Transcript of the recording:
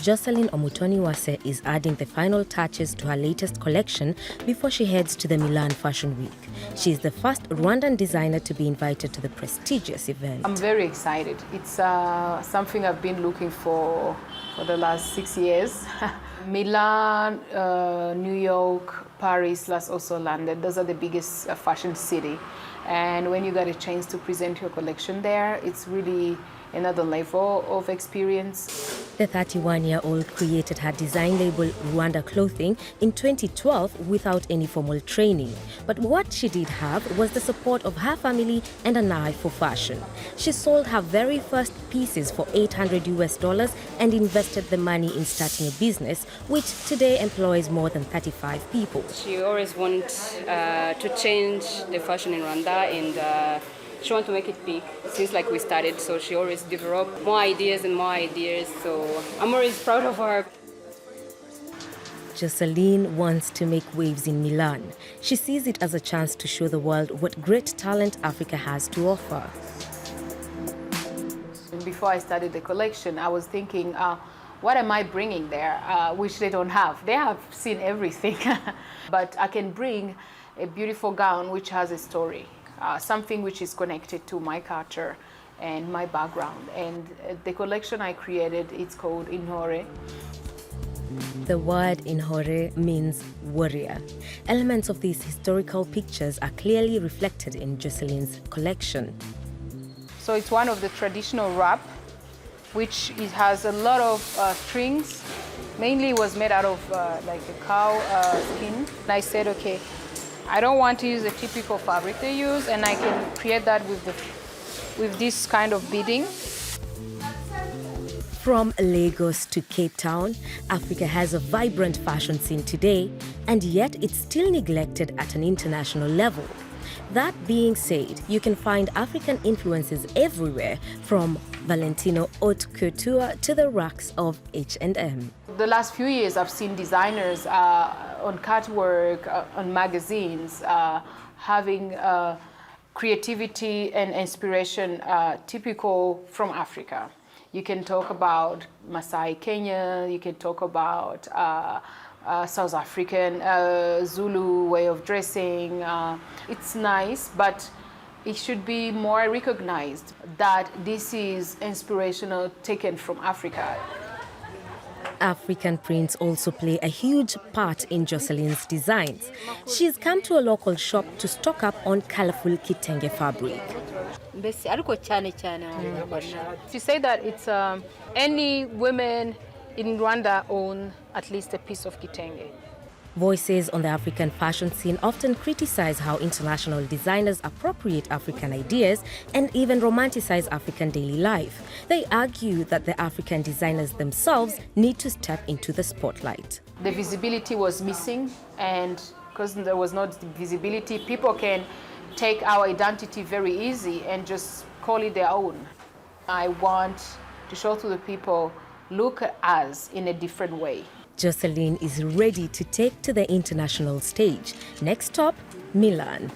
Joselyne Umutoniwase is adding the final touches to her latest collection before she heads to the Milan Fashion Week. She is the first Rwandan designer to be invited to the prestigious event. I'm very excited. It's something I've been looking for the last 6 years. Milan, New York, Paris, plus also London. Those are the biggest fashion city. And when you get a chance to present your collection there, it's really another level of experience. The 31-year-old created her design label Rwanda Clothing in 2012 without any formal training. But what she did have was the support of her family and an eye for fashion. She sold her very first pieces for $800 and invested the money in starting a business, which today employs more than 35 people. She always wants to change the fashion in Rwanda, and she wants to make it big since we started. So she always developed more ideas and more ideas. So I'm always proud of her. Joselyne wants to make waves in Milan. She sees it as a chance to show the world what great talent Africa has to offer. Before I started the collection, I was thinking, what am I bringing there, which they don't have? They have seen everything. But I can bring a beautiful gown which has a story. Something which is connected to my culture and my background. And the collection I created, it's called Inhore. The word Inhore means warrior. Elements of these historical pictures are clearly reflected in Joselyne's collection. So it's one of the traditional wrap, which it has a lot of strings. Mainly it was made out of like a cow skin. And I said, okay, I don't want to use a typical fabric they use, and I can create that with this kind of beading. From Lagos to Cape Town, Africa has a vibrant fashion scene today, and yet it's still neglected at an international level. That being said, you can find African influences everywhere, from Valentino haute couture to the racks of H&M. The last few years, I've seen designers on catwalk, on magazines, having creativity and inspiration typical from Africa. You can talk about Maasai Kenya, you can talk about South African, Zulu way of dressing. It's nice, but it should be more recognized that this is inspirational taken from Africa. African prints also play a huge part in Joselyne's designs. She's come to a local shop to stock up on colorful kitenge fabric. To say that it's any women in Rwanda own at least a piece of kitenge. Voices on the African fashion scene often criticize how international designers appropriate African ideas and even romanticize African daily life. They argue that the African designers themselves need to step into the spotlight. The visibility was missing, and because there was not visibility, people can take our identity very easy and just call it their own. I want to show to the people, look at us in a different way. Joselyne is ready to take to the international stage. Next stop, Milan.